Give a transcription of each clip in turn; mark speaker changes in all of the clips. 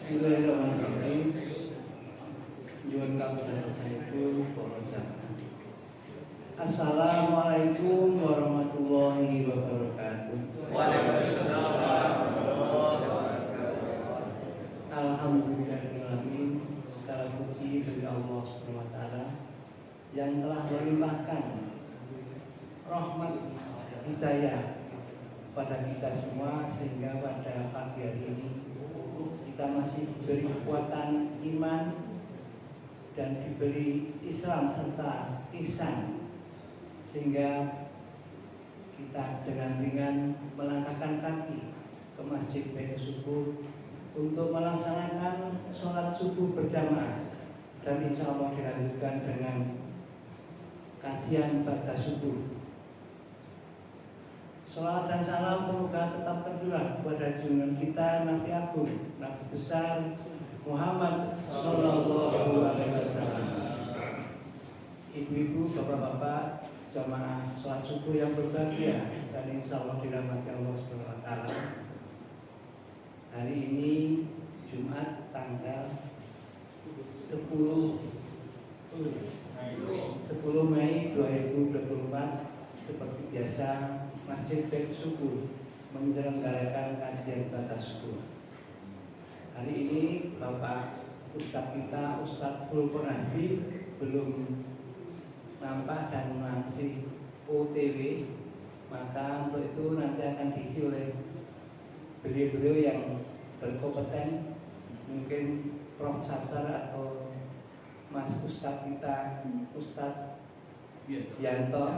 Speaker 1: Bismillahirrahmanirrahim. Nyuwun kabudayan saipun para jamaah. Assalamualaikum warahmatullahi wabarakatuh.
Speaker 2: Waalaikumsalam warahmatullahi wabarakatuh.
Speaker 1: Alhamdulillahirrahmanirrahim. Segala puji bagi Allah Subhanahu wa taala yang telah melimpahkan rahmat hidayah pada kita semua sehingga pada pagi hari ini kita masih diberi kekuatan iman dan diberi Islam serta ihsan sehingga kita dengan ringan melangkahkan kaki ke Masjid Baitul Subuh untuk melaksanakan sholat subuh berjamaah dan insya Allah dilanjutkan dengan kajian pada subuh. Salawat dan salam semoga tetap tercurah kepada junjungan kita Nabi Agung, Nabi besar Muhammad Sallallahu Alaihi Wasallam. Ibu-ibu, bapak-bapak, jamaah sholat subuh yang berbahagia dan insya Allah dirahmati Allah Subhanahu Wa Taala. Hari ini Jumat tanggal 10 Mei 2024. Seperti biasa, Masjid Baitul Subuh menyelenggarakan kajian batas subuh. Hari ini Bapak Ustadz kita, Ustadz Fulkur Hadi belum nampak dan masih OTW, maka untuk itu nanti akan diisi oleh beliau-beliau yang berkompeten, mungkin Prof. Sabar atau Mas Ustadz kita, Ustadz Yanto.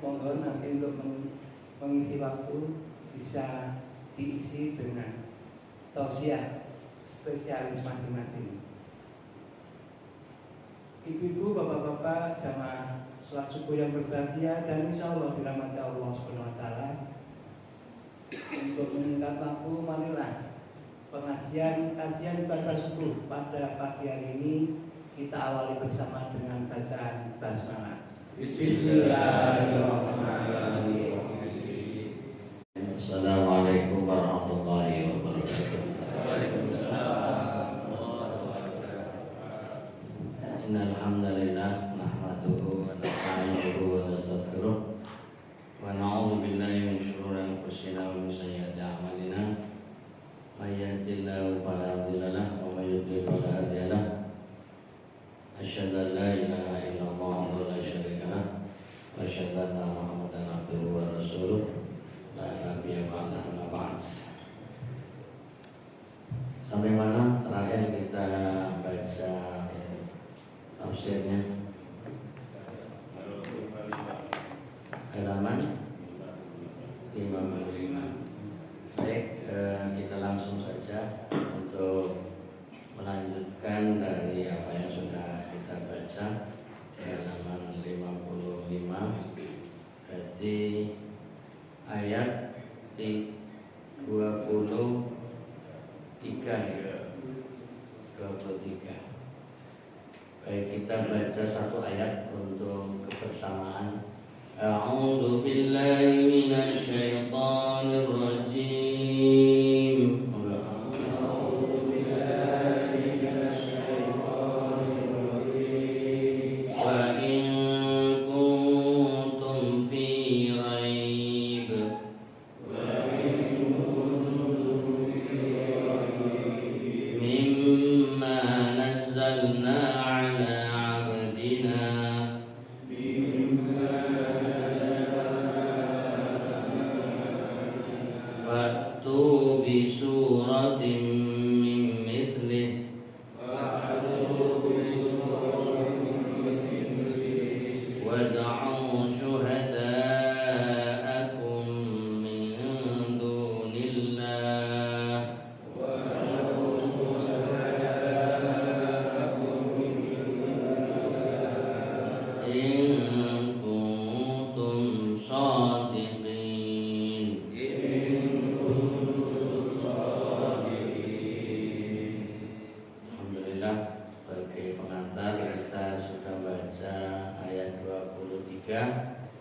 Speaker 1: Monggo nanti untuk mengisi waktu bisa diisi dengan tausiah spesialis masing-masing. Ibu-ibu, bapak-bapak, jamaah sholat subuh yang berbahagia dan insya Allah dirahmati Allah Subhanahu Wa Taala. Untuk meningkat waktu, marilah kajian ibadah subuh pada pagi hari ini kita awali bersama dengan bacaan basmalah. Bismillahirrahmanirrahim.
Speaker 2: Assalamualaikum warahmatullahi wabarakatuh.
Speaker 3: Waalaikumsalam warahmatullahi wabarakatuh.
Speaker 2: Innal hamdalillah nahmaduhu wa nasta'inuhu wa nastaghfiruh wa na'udzu billahi min shururi anfusina wa min sayyiati a'malina. May yahdihillahu fala mudilla lahu wa may yudlil fala hadiya lahu. Asyhadu an la ilaha illallah wa la syarika lahu wa asyhadu anna Muhammadan abduhu wa rasuluh la nabiyya ba'dahu ma ba'd. Sampai mana terakhir kita baca tafsirnya? Halaman 55. Baik, kita langsung saja untuk melanjutkan dari apa yang sudah kita baca di halaman 55. Berarti ayat 23 ya. 23. Baik, kita baca satu ayat untuk kebersamaan. A'udzu billahi minasy syaithanir rajim.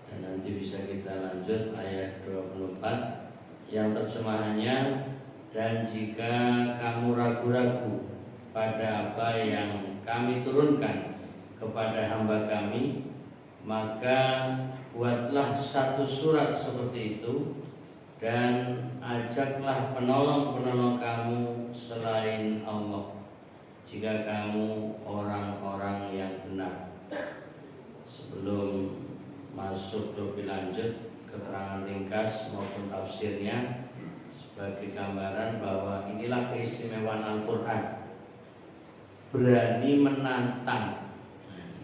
Speaker 2: Dan nanti bisa kita lanjut ayat 24 yang terjemahannya, dan jika kamu ragu ragu-ragu pada apa yang kami turunkan kepada hamba kami, maka buatlah satu surat seperti itu dan ajaklah penolong-penolong kamu selain Allah jika kamu orang-orang yang benar. Sebelum masuk lebih lanjut keterangan ringkas maupun tafsirnya, sebagai gambaran bahwa inilah keistimewaan Al-Quran, berani menantang.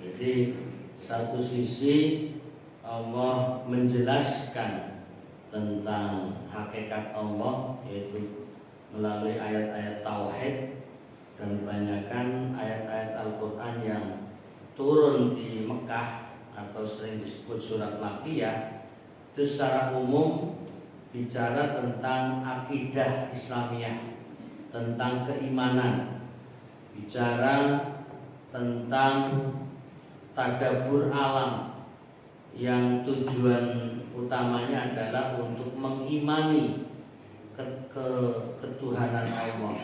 Speaker 2: Jadi satu sisi Allah menjelaskan tentang hakikat Allah, yaitu melalui ayat-ayat tauhid, dan kebanyakan ayat-ayat Al-Quran yang turun di Mekah atau sering disebut surat Makkiyah itu secara umum bicara tentang akidah Islamiyah, tentang keimanan, bicara tentang tadabbur alam yang tujuan utamanya adalah untuk mengimani ketuhanan Allah.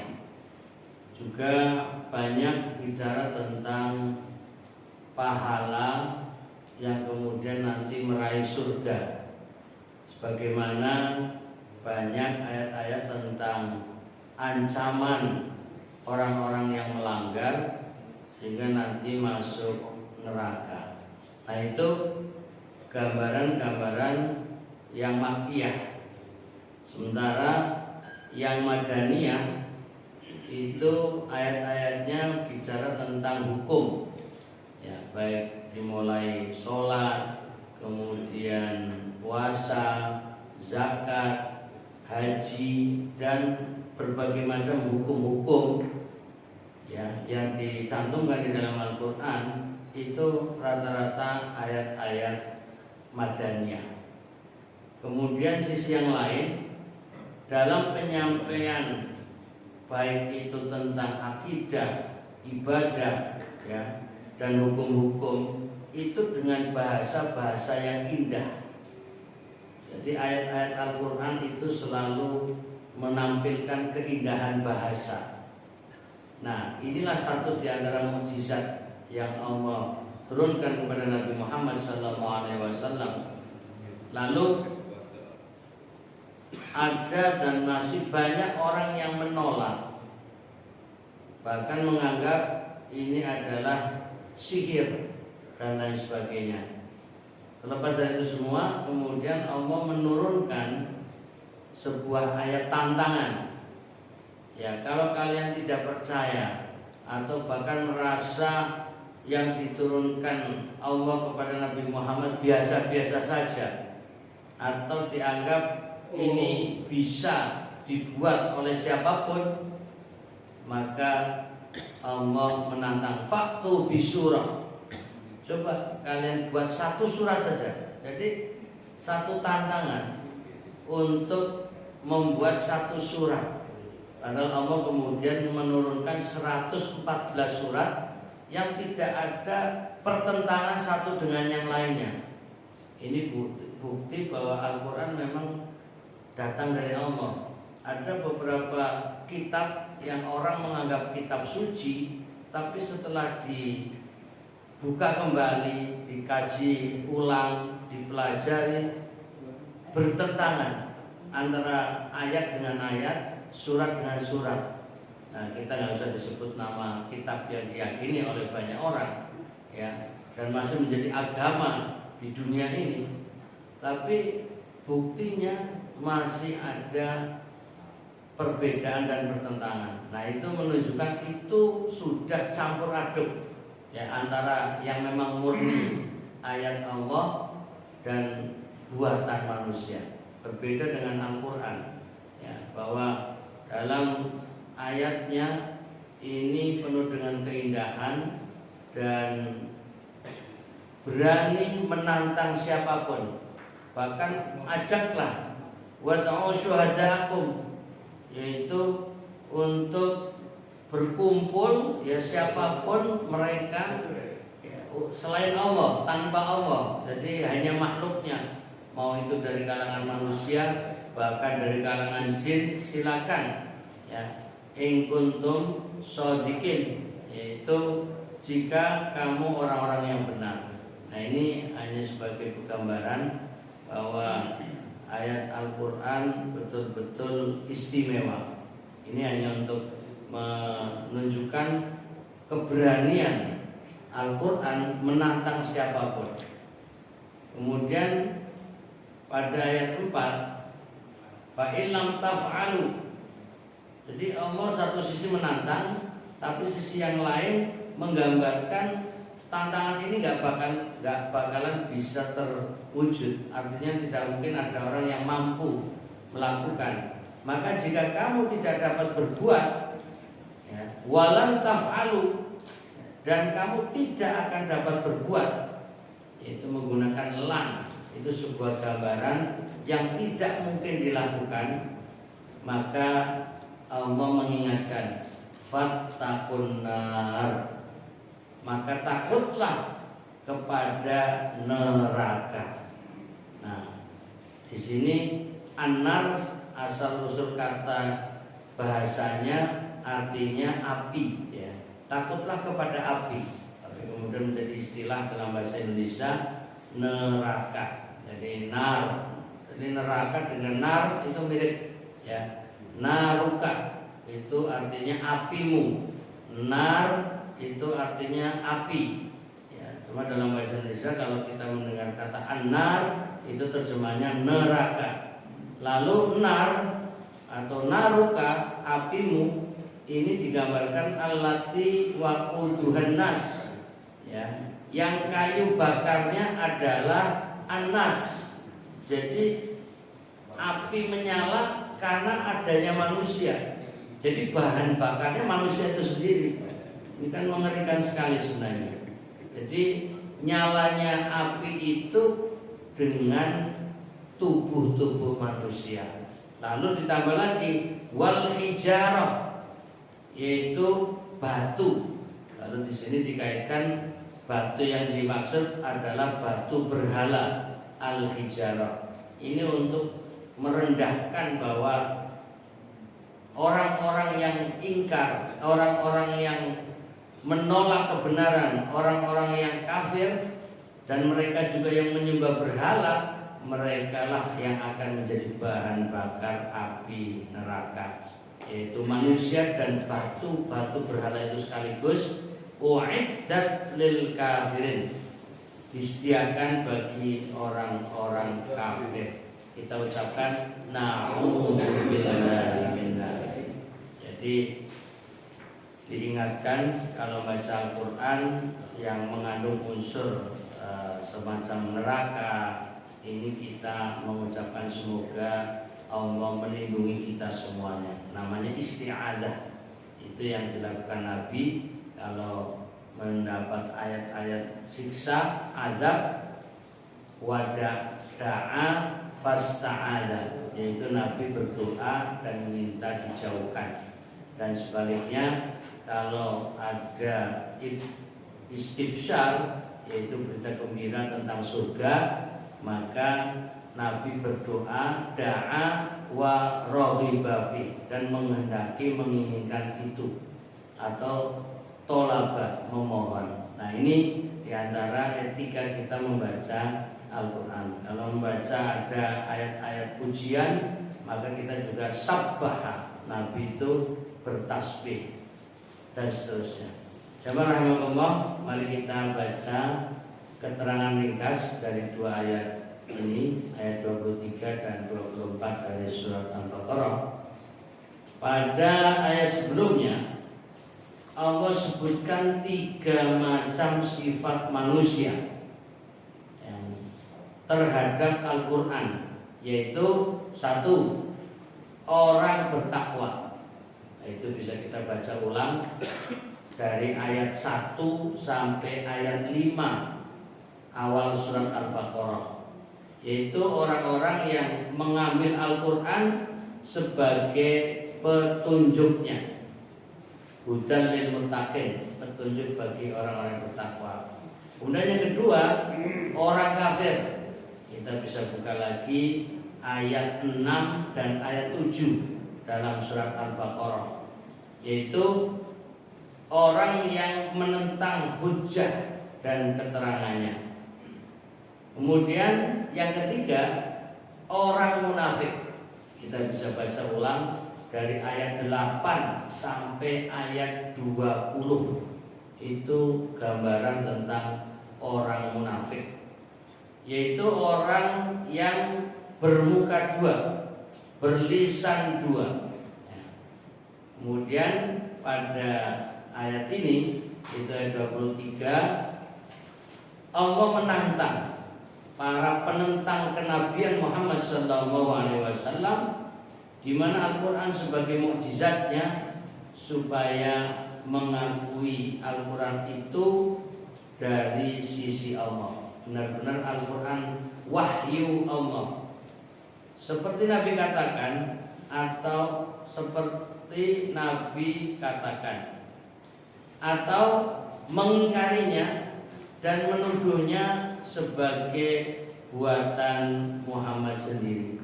Speaker 2: Juga banyak bicara tentang pahala yang kemudian nanti meraih surga. Sebagaimana banyak ayat-ayat tentang ancaman orang-orang yang melanggar sehingga nanti masuk neraka. Nah, itu gambaran-gambaran yang Makkiyah. Sementara yang Madaniyah itu ayat-ayatnya bicara tentang hukum, ya, baik dimulai sholat, kemudian puasa, zakat, haji, dan berbagai macam hukum-hukum ya yang dicantumkan di dalam Al-Quran itu rata-rata ayat-ayat Madaniyah. Kemudian sisi yang lain, dalam penyampaian baik itu tentang akidah, ibadah, ya, dan hukum-hukum itu dengan bahasa-bahasa yang indah. Jadi ayat-ayat Al-Quran itu selalu menampilkan keindahan bahasa. Nah, inilah satu di antara mukjizat yang Allah turunkan kepada Nabi Muhammad SAW. Lalu ada dan masih banyak orang yang menolak, bahkan menganggap ini adalah sihir dan lain sebagainya. Terlepas dari itu semua, kemudian Allah menurunkan sebuah ayat tantangan. Ya, kalau kalian tidak percaya atau bahkan merasa yang diturunkan Allah kepada Nabi Muhammad biasa-biasa saja, atau dianggap ini bisa dibuat oleh siapapun, maka Allah menantang, faktu bisurah. Coba kalian buat satu surat saja. Jadi satu tantangan untuk membuat satu surat. Padahal Allah kemudian menurunkan 114 surat yang tidak ada pertentangan satu dengan yang lainnya. Ini bukti bahwa Al-Quran memang datang dari Allah. Ada beberapa kitab yang orang menganggap kitab suci, tapi setelah dibuka kembali, dikaji ulang, dipelajari, bertentangan antara ayat dengan ayat, surat dengan surat. Nah, kita nggak usah disebut nama kitab yang diyakini oleh banyak orang, ya, dan masih menjadi agama di dunia ini. Tapi buktinya masih ada perbedaan dan pertentangan. Nah, itu menunjukkan itu sudah campur aduk, ya, antara yang memang murni ayat Allah dan buatan manusia. Berbeda dengan Al-Quran, ya, bahwa dalam ayatnya ini penuh dengan keindahan dan berani menantang siapapun. Bahkan ajaklah wad'u syuhadakum, yaitu untuk berkumpul, ya, siapapun mereka, ya, selain Allah, tanpa Allah. Jadi hanya makhluknya, mau itu dari kalangan manusia, bahkan dari kalangan jin, silakan, ya, in kuntum shodiqin, yaitu jika kamu orang-orang yang benar. Nah, ini hanya sebagai gambaran bahwa ayat Al-Quran betul-betul istimewa. Ini hanya untuk menunjukkan keberanian Al-Quran menantang siapapun. Kemudian pada ayat 4, fa illam taf'alu. Jadi Allah satu sisi menantang, tapi sisi yang lain menggambarkan tantangan ini nggak bakalan bisa terwujud. Artinya tidak mungkin ada orang yang mampu melakukan. Maka jika kamu tidak dapat berbuat, ya, walam taf'alu, dan kamu tidak akan dapat berbuat, itu menggunakan lam, itu sebuah gambaran yang tidak mungkin dilakukan. Maka Allah mengingatkan, fattaqun nar, maka takutlah kepada neraka. Nah, di sini an-nar asal usul kata bahasanya artinya api, ya. Takutlah kepada api, tapi kemudian menjadi istilah dalam bahasa Indonesia neraka. Jadi nar, jadi neraka dengan nar itu mirip, ya. Naruka itu artinya apimu, nar itu artinya api, ya. Cuma dalam bahasa Indonesia kalau kita mendengar kata an-nar itu terjemahnya neraka. Lalu nar atau naruka, apimu, ini digambarkan allati waquduhan nas, ya, yang kayu bakarnya adalah anas. Jadi api menyala karena adanya manusia. Jadi bahan bakarnya manusia itu sendiri. Ini kan mengerikan sekali sebenarnya. Jadi nyalanya api itu dengan tubuh-tubuh manusia. Lalu ditambah lagi wal hijarah, yaitu batu. Lalu di sini dikaitkan batu yang dimaksud adalah batu berhala, al-hijarah. Ini untuk merendahkan bahwa orang-orang yang ingkar, orang-orang yang menolak kebenaran, orang-orang yang kafir, dan mereka juga yang menyembah berhala, mereka lah yang akan menjadi bahan bakar api neraka, yaitu manusia dan batu berhala itu sekaligus uiddat lil kafirin, disediakan bagi orang-orang kafir. Kita ucapkan na'udzubillahi min dzalik. Jadi diingatkan kalau baca Al-Quran yang mengandung unsur semacam neraka, ini kita mengucapkan semoga Allah melindungi kita semuanya. Namanya isti'adah. Itu yang dilakukan Nabi kalau mendapat ayat-ayat siksa, adab, da'a fasta'adah, yaitu Nabi berdoa dan minta dijauhkan. Dan sebaliknya kalau ada istibsyar, yaitu berita gembira tentang surga, maka Nabi berdoa da'a wa raghiba fi, dan menghendaki, menginginkan itu, atau tolaba, memohon. Nah, ini diantara etika kita membaca Al-Quran. Kalau membaca ada ayat-ayat pujian, maka kita juga sabbaha, Nabi itu bertasbih, dan seterusnya. Jamaah rahimahullah, mari kita baca keterangan ringkas dari dua ayat ini, ayat 23 dan 24 dari surat Al-Baqarah. Pada ayat sebelumnya Allah sebutkan 3 macam sifat manusia yang terhadap Al-Quran, yaitu 1, orang bertakwa. Itu bisa kita baca ulang dari ayat 1 sampai ayat 5 awal surat Al-Baqarah, yaitu orang-orang yang mengambil Al-Quran sebagai petunjuknya, hudan lil muttaqin, petunjuk bagi orang-orang yang bertakwa. Kemudian yang kedua, orang kafir. Kita bisa buka lagi ayat 6 dan ayat 7 dalam surat Al-Baqarah. yaitu orang yang menentang hujjah dan keterangannya. Kemudian yang ketiga, orang munafik. Kita bisa baca ulang dari ayat 8 sampai ayat 20. Itu gambaran tentang orang munafik, yaitu orang yang bermuka dua, berlisan dua. Kemudian pada ayat ini, itu ayat 23, Allah menantang para penentang kenabian Muhammad SAW, di mana Al-Quran sebagai mukjizatnya supaya mengakui Al-Quran itu dari sisi Allah, benar-benar Al-Quran wahyu Allah. Seperti Nabi katakan, atau seperti Nabi katakan, atau mengingkarinya dan menuduhnya sebagai buatan Muhammad sendiri.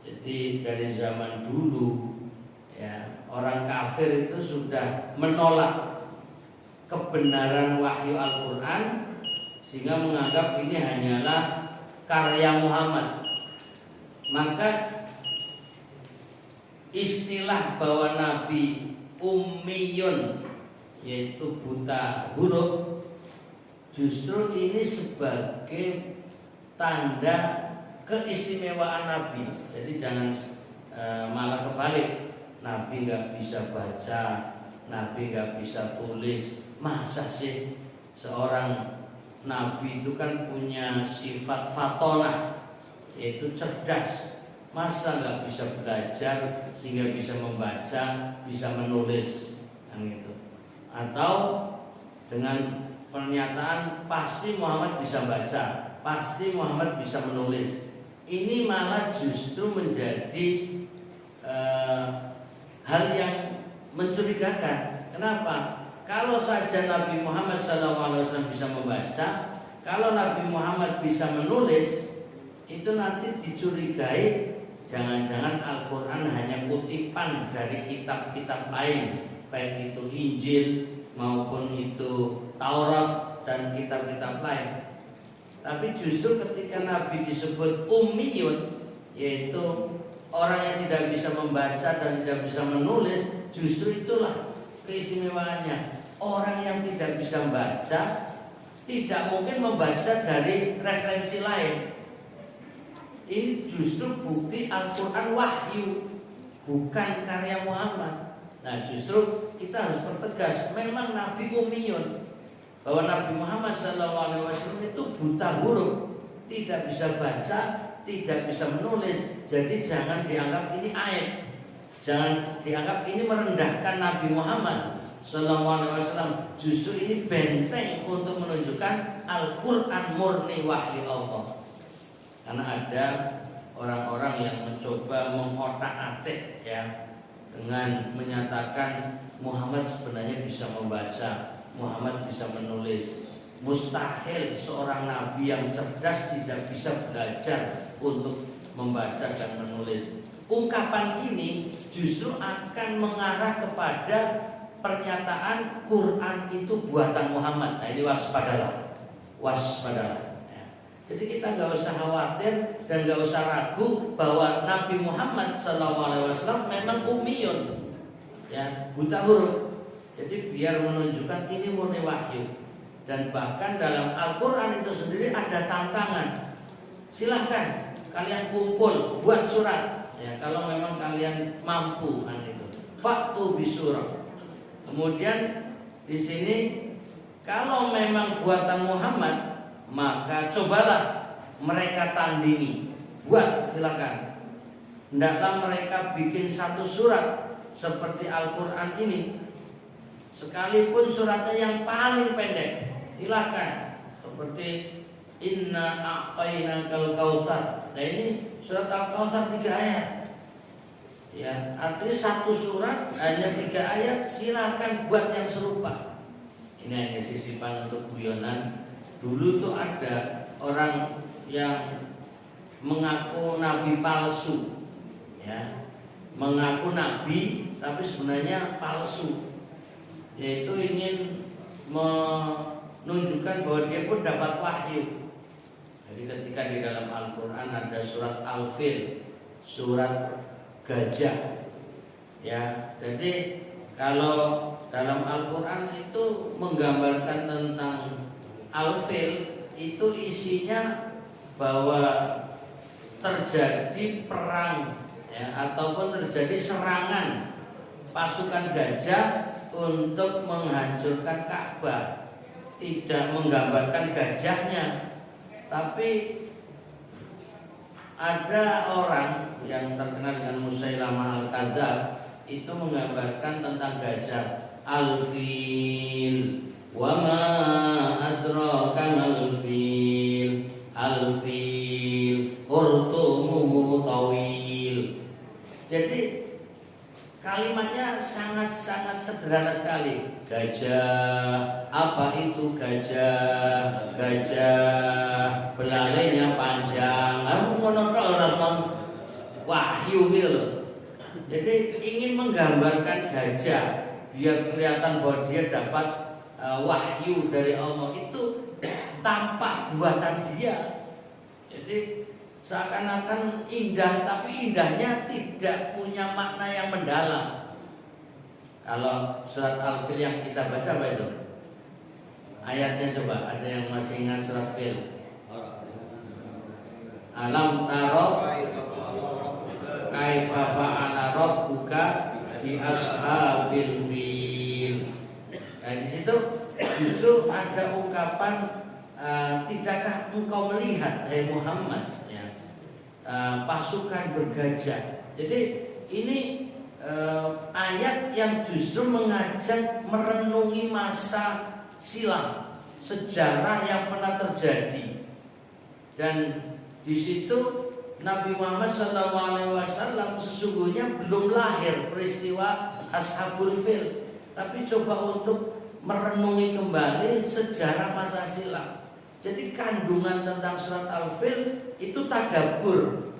Speaker 2: Jadi dari zaman dulu ya, orang kafir itu sudah menolak kebenaran wahyu Al-Quran, sehingga menganggap ini hanyalah karya Muhammad. Maka istilah bahwa Nabi ummiyun, yaitu buta huruf, justru ini sebagai tanda keistimewaan Nabi. Jadi jangan malah kebalik, Nabi nggak bisa baca, Nabi nggak bisa tulis. Masa sih seorang Nabi itu kan punya sifat fatonah, yaitu cerdas. Masa nggak bisa belajar sehingga bisa membaca, bisa menulis, yang itu. Atau dengan pernyataan pasti Muhammad bisa baca, pasti Muhammad bisa menulis. Ini malah justru menjadi hal yang mencurigakan. Kenapa? Kalau saja Nabi Muhammad SAW bisa membaca, kalau Nabi Muhammad bisa menulis, itu nanti dicurigai jangan-jangan Al-Quran hanya kutipan dari kitab-kitab lain, baik itu Injil maupun itu Taurat dan kitab-kitab lain. Tapi justru ketika Nabi disebut ummiyun, yaitu orang yang tidak bisa membaca dan tidak bisa menulis, justru itulah keistimewaannya. Orang yang tidak bisa membaca tidak mungkin membaca dari referensi lain. Ini justru bukti Al-Quran wahyu, bukan karya Muhammad. Nah, justru kita harus pertegas, memang Nabi ummiyun, bahwa Nabi Muhammad SAW itu buta huruf, tidak bisa baca, tidak bisa menulis. Jadi jangan dianggap ini aib, jangan dianggap ini merendahkan Nabi Muhammad SAW. Justru ini benteng untuk menunjukkan Al-Quran murni wahyu Allah. Karena ada orang-orang yang mencoba mengotak-atik ya, dengan menyatakan Muhammad sebenarnya bisa membaca, Muhammad bisa menulis. Mustahil seorang nabi yang cerdas tidak bisa belajar untuk membaca dan menulis. Ungkapan ini justru akan mengarah kepada pernyataan Quran itu buatan Muhammad. Nah, ini waspadalah, waspadalah. Jadi kita nggak usah khawatir dan nggak usah ragu bahwa Nabi Muhammad SAW memang ummiyun, ya, buta huruf. Jadi biar menunjukkan ini murni wahyu. Dan bahkan dalam Al-Quran itu sendiri ada tantangan. Silahkan kalian kumpul buat surat, ya, kalau memang kalian mampu kan itu. Faktu bisurah. Kemudian di sini kalau memang buatan Muhammad, maka cobalah mereka tandingi, buat, silakan. Hendaklah mereka bikin satu surat seperti Al-Quran ini, sekalipun suratnya yang paling pendek, silakan. Seperti Inna a'tainakal kautsar. Nah, ini surat Al-Kautsar 3 ayat. Ya, artinya satu surat hanya 3 ayat, silakan buat yang serupa. Ini hanya sisipan untuk guyonan. Dulu tuh ada orang yang mengaku nabi palsu, ya, mengaku nabi tapi sebenarnya palsu, yaitu ingin menunjukkan bahwa dia pun dapat wahyu. Jadi ketika di dalam Al-Quran ada surat Al-Fil, surat gajah, ya. Jadi kalau dalam Al-Quran itu menggambarkan tentang Al-Fil, itu isinya bahwa terjadi perang, ya, ataupun terjadi serangan pasukan gajah untuk menghancurkan Ka'bah. Tidak menggambarkan gajahnya, tapi ada orang yang terkenal dengan Musailamah Al-Kadzab itu menggambarkan tentang gajah. Al-fil wa ma adraka mal-fil, al-fil khurtumuhu tawil. Jadi kalimatnya sangat-sangat sederhana sekali. Gajah, apa itu gajah? Gajah belalainya panjang. Aku ngono tok ora wahyu gitu loh. Jadi ingin menggambarkan gajah biar kelihatan bahwa dia dapat wahyu dari Allah, itu tampak buatan dia. Jadi seakan-akan indah, tapi indahnya tidak punya makna yang mendalam. Kalau surat Al-Fil yang kita baca apa itu? Ayatnya coba, ada yang masih ingat surat Fil? Alam taro kaifa fa'ala rabbuka bi ashabil fil. Nah, di situ justru ada ungkapan tidakkah engkau melihat, hai Muhammad, ya, pasukan bergajah. Jadi ini ayat yang justru mengajak merenungi masa silam, sejarah yang pernah terjadi. Dan di situ Nabi Muhammad SAW sesungguhnya belum lahir peristiwa Ashabul Fil, tapi coba untuk merenungi kembali sejarah masa silam. Jadi kandungan tentang surat Al-Fil itu tadabbur,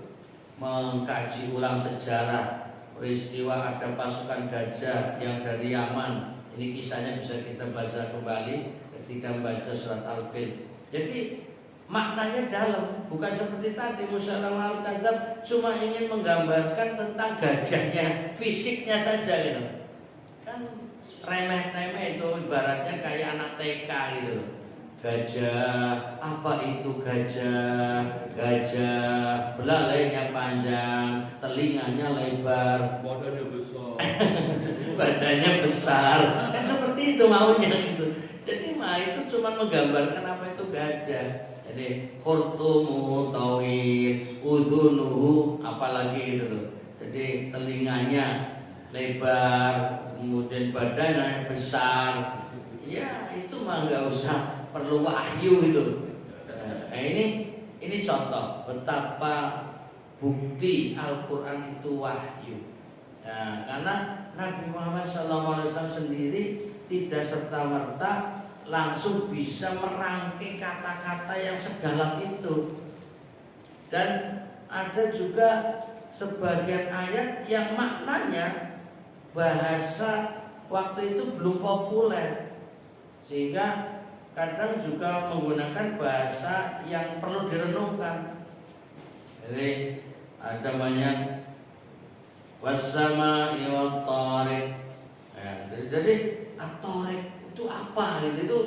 Speaker 2: mengkaji ulang sejarah peristiwa ada pasukan gajah yang dari Yaman. Ini kisahnya bisa kita baca kembali ketika membaca surat Al-Fil. Jadi maknanya dalam, bukan seperti tadi Musailamah Al-Kadzab cuma ingin menggambarkan tentang gajahnya, fisiknya saja gitu. Kan remeh-temeh itu, ibaratnya kayak anak TK gitu. Gajah, apa itu gajah? Gajah belalainya panjang, telinganya lebar,
Speaker 3: Badannya besar.
Speaker 2: badannya besar. Kan seperti itu maunya gitu. Jadi itu cuma menggambarkan apa itu gajah. Jadi khurtumuhu tawil, udhunuhu apalagi gitu loh. Jadi telinganya lebar, kemudian badannya besar. Ya itu mah nggak usah perlu wahyu itu. Nah ini contoh betapa bukti Al-Quran itu wahyu. Nah, karena Nabi Muhammad SAW sendiri tidak serta-merta langsung bisa merangkai kata-kata yang sedalam itu. Dan ada juga sebagian ayat yang maknanya bahasa waktu itu belum populer, sehingga kadang juga menggunakan bahasa yang perlu direnungkan. Jadi ada banyak wassama'i wat-thariq. Jadi at-thariq itu apa gitu, itu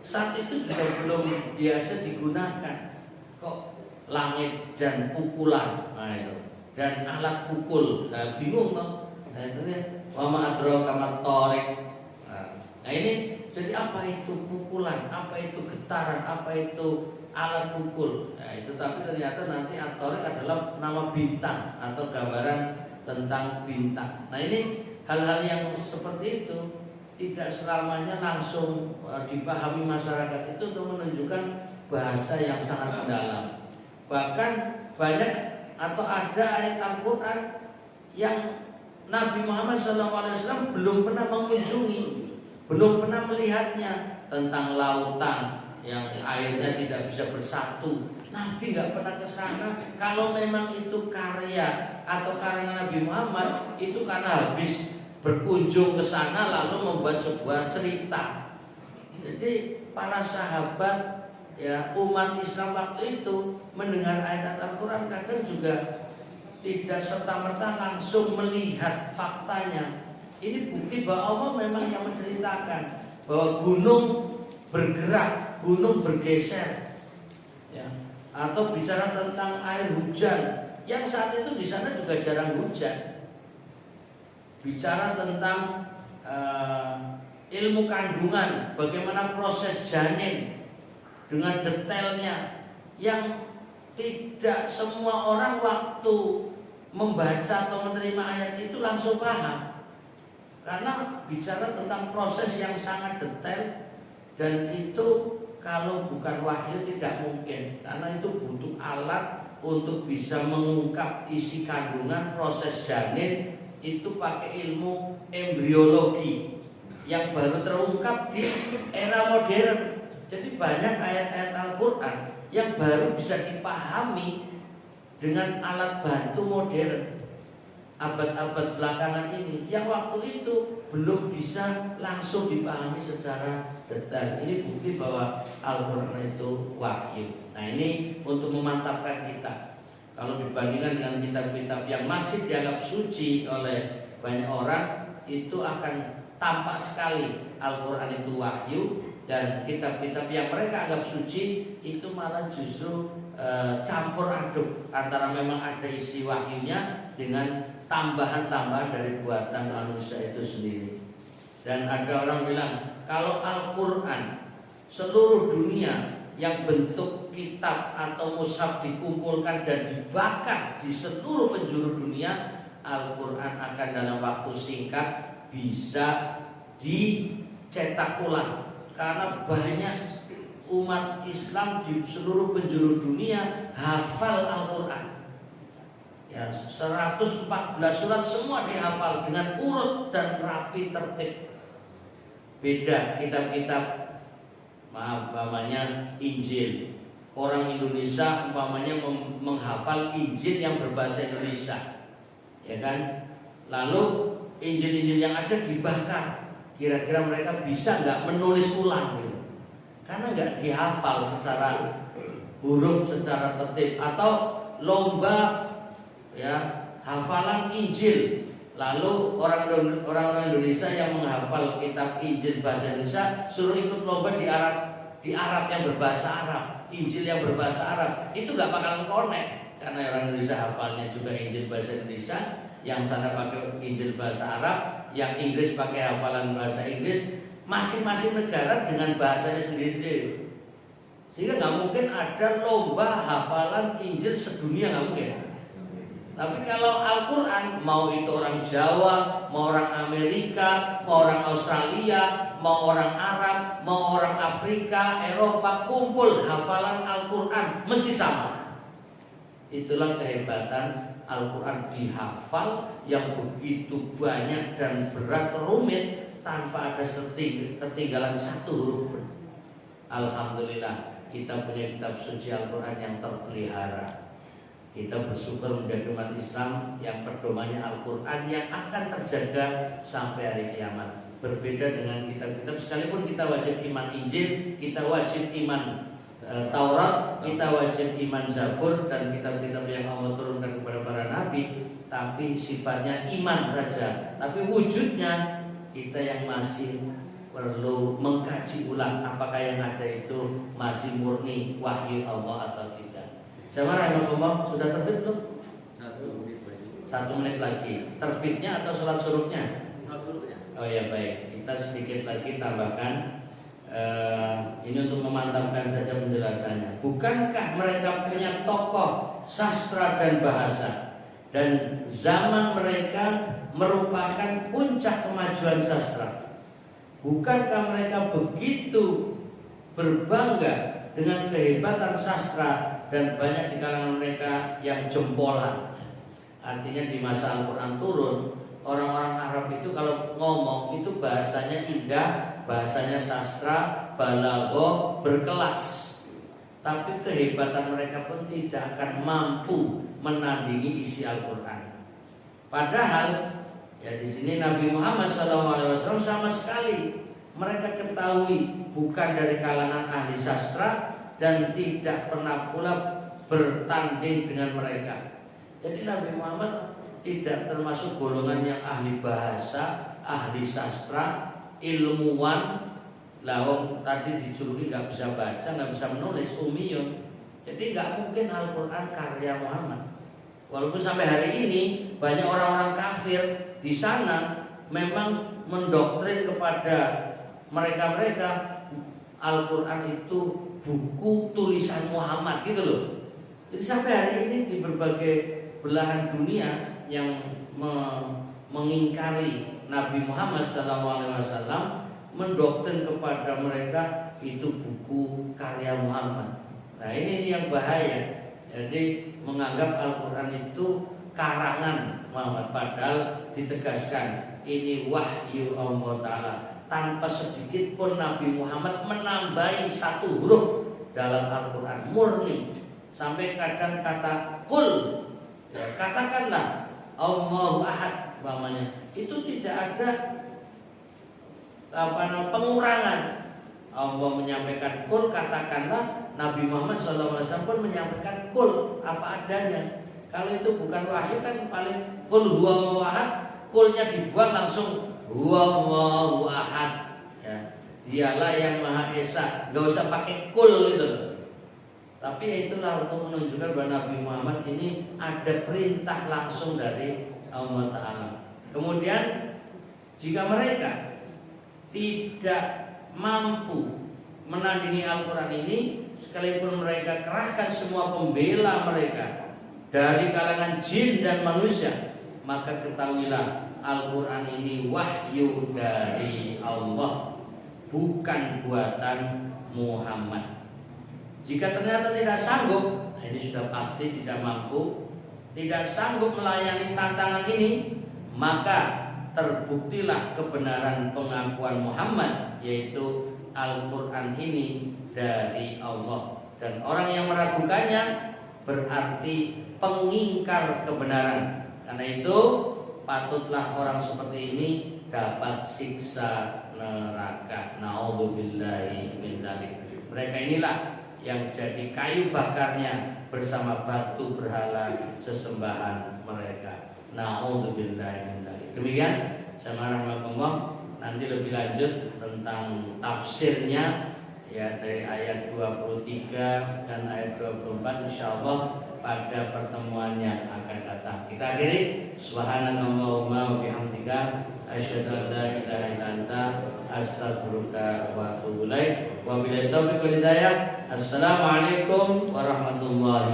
Speaker 2: saat itu juga belum biasa digunakan. Kok langit dan pukulan, nah itu, dan alat pukul, nah bingung toh. Nah itu ya, wa ma adraka mat-thariq. Nah ini jadi apa itu pukulan, apa itu getaran, apa itu alat pukul. Nah itu, tapi ternyata nanti at-thariq adalah nama bintang atau gambaran tentang bintang. Nah ini hal-hal yang seperti itu tidak selamanya langsung dipahami masyarakat itu untuk menunjukkan bahasa yang sangat mendalam. Bahkan banyak atau ada ayat Al-Quran yang Nabi Muhammad SAW belum pernah mengunjungi, belum pernah melihatnya, tentang lautan yang airnya tidak bisa bersatu Nabi nggak pernah ke sana. Kalau memang itu karya atau karangan Nabi Muhammad, itu karena habis berkunjung ke sana lalu membuat sebuah cerita. Jadi para sahabat, ya, umat Islam waktu itu mendengar ayat Al-Quran kadang juga tidak serta-merta langsung melihat faktanya. Ini bukti bahwa Allah memang yang menceritakan bahwa gunung bergerak, gunung bergeser, ya. Atau bicara tentang air hujan yang saat itu di sana juga jarang hujan. Bicara tentang ilmu kandungan, bagaimana proses janin dengan detailnya yang tidak semua orang waktu membaca atau menerima ayat itu langsung paham. Karena bicara tentang proses yang sangat detail, dan itu kalau bukan wahyu tidak mungkin, karena itu butuh alat untuk bisa mengungkap isi kandungan, proses janin itu pakai ilmu embriologi yang baru terungkap di era modern. Jadi banyak ayat-ayat Al-Quran yang baru bisa dipahami dengan alat bantu modern abad-abad belakangan ini, yang waktu itu belum bisa langsung dipahami secara detail. Ini bukti bahwa Al-Quran itu wahyu. Nah, ini untuk memantapkan kita. Kalau dibandingkan dengan kitab-kitab yang masih dianggap suci oleh banyak orang, itu akan tampak sekali Al-Quran itu wahyu. Dan kitab-kitab yang mereka anggap suci itu malah justru campur aduk antara memang ada isi wahyunya dengan tambahan-tambahan dari buatan manusia itu sendiri. Dan ada orang bilang kalau Al-Quran seluruh dunia yang bentuk kitab atau mushaf dikumpulkan dan dibakar di seluruh penjuru dunia, Al-Quran akan dalam waktu singkat bisa dicetak ulang. Karena banyak umat Islam di seluruh penjuru dunia hafal Al-Quran. Ya, 114 surat semua dihafal dengan urut dan rapi tertib. Beda kitab-kitab, umpamanya Injil. Orang Indonesia umpamanya menghafal Injil yang berbahasa Indonesia, ya kan? Lalu Injil-Injil yang ada dibakar. Kira-kira mereka bisa nggak menulis ulang gitu? Karena nggak dihafal secara huruf, secara tertib. Atau lomba, ya, hafalan Injil. Lalu orang-orang Indonesia yang menghafal kitab Injil bahasa Indonesia suruh ikut lomba di Arab yang berbahasa Arab, Injil yang berbahasa Arab, itu nggak bakalan connect. Karena orang Indonesia hafalnya juga Injil bahasa Indonesia, yang sana pakai Injil bahasa Arab, yang Inggris pakai hafalan bahasa Inggris, masing-masing negara dengan bahasanya sendiri-sendiri. Sehingga nggak mungkin ada lomba hafalan Injil sedunia, nggak mungkin. Tapi kalau Al-Quran, mau itu orang Jawa, mau orang Amerika, mau orang Australia, mau orang Arab, mau orang Afrika, Eropa, kumpul hafalan Al-Quran mesti sama. Itulah kehebatan Al-Quran dihafal yang begitu banyak dan berat rumit tanpa ada ketinggalan satu huruf pun. Alhamdulillah kita punya kitab suci Al-Quran yang terpelihara. Kita bersyukur menjadi umat Islam yang pedomannya Al-Quran yang akan terjaga sampai hari kiamat. Berbeda dengan kitab-kitab, sekalipun kita wajib iman Injil, kita wajib iman Taurat, kita wajib iman Zabur dan kitab-kitab yang Allah turunkan kepada para nabi, tapi sifatnya iman saja. Tapi wujudnya kita yang masih perlu mengkaji ulang apakah yang ada itu masih murni wahyu Allah atau tidak. Jamaah rahimahullah, sudah terbit belum? 1 menit lagi. Terbitnya atau sholat suruhnya?
Speaker 3: Sholat suruhnya.
Speaker 2: Oh ya, baik. Kita sedikit lagi tambahkan. Ini untuk memantapkan saja penjelasannya. Bukankah mereka punya tokoh sastra dan bahasa, dan zaman mereka merupakan puncak kemajuan sastra? Bukankah mereka begitu berbangga dengan kehebatan sastra, dan banyak di kalangan mereka yang jempolan? Artinya di masa Al-Quran turun, orang-orang Arab itu kalau ngomong itu bahasanya indah, bahasanya sastra, balaghah, berkelas. tapi kehebatan mereka pun tidak akan mampu menandingi isi Al-Quran. Padahal ya di sini Nabi Muhammad SAW sama sekali mereka ketahui bukan dari kalangan ahli sastra dan tidak pernah pula bertanding dengan mereka. Jadi Nabi Muhammad tidak termasuk golongan yang ahli bahasa, ahli sastra, ilmuwan. Lawang tadi dijuluki nggak bisa baca, nggak bisa menulis, ummiyun. Jadi nggak mungkin Al-Quran karya Muhammad. Walaupun sampai hari ini banyak orang-orang kafir di sana memang mendoktrin kepada mereka-mereka Al-Quran itu buku tulisan Muhammad gitu loh. Jadi sampai hari ini di berbagai belahan dunia yang mengingkari Nabi Muhammad SAW mendoktrin kepada mereka itu buku karya Muhammad. Nah ini yang bahaya. Jadi menganggap Al-Quran itu karangan Muhammad, padahal ditegaskan ini wahyu Allah Ta'ala. Tanpa sedikit pun Nabi Muhammad menambahi satu huruf dalam Al-Quran, murni. Sampai kadang kata kul, ya, katakanlah Allahu Ahad umpamanya, itu tidak ada pengurangan. Allah menyampaikan kul, katakanlah. Nabi Muhammad SAW pun menyampaikan kul apa adanya. Kalau itu bukan wahyu kan paling kul huwallahu ahad, kulnya dibuat langsung huwallahu ahad. Ya, dialah yang Maha Esa, nggak usah pakai kul itu. Tapi itulah untuk menunjukkan bahwa Nabi Muhammad ini ada perintah langsung dari Allah Ta'ala. Kemudian jika mereka tidak mampu menandingi Al-Quran ini, sekalipun mereka kerahkan semua pembela mereka dari kalangan jin dan manusia, maka ketahuilah Al-Quran ini wahyu dari Allah, bukan buatan Muhammad. Jika ternyata tidak sanggup, ini sudah pasti tidak mampu, tidak sanggup melayani tantangan ini, maka terbuktilah kebenaran pengakuan Muhammad, yaitu Al-Quran ini dari Allah. Dan orang yang meragukannya berarti pengingkar kebenaran. Karena itu patutlah orang seperti ini dapat siksa neraka. Na'udzubillahi min dzalik. Mereka inilah yang jadi kayu bakarnya bersama batu berhala sesembahan mereka. Na'udzubillahi min dzalik. Demikian, sama rahmatullah. Nanti lebih lanjut tentang tafsirnya ya dari ayat 23 dan ayat 24 insyaallah pada pertemuan yang akan datang. Kita akhiri subhanakallahumma wa bihamdika asyhadu an la ilaha illa anta astaghfiruka wa atubu ilaik. Wa billahi taufiq wal hidayah. Assalamualaikum warahmatullahi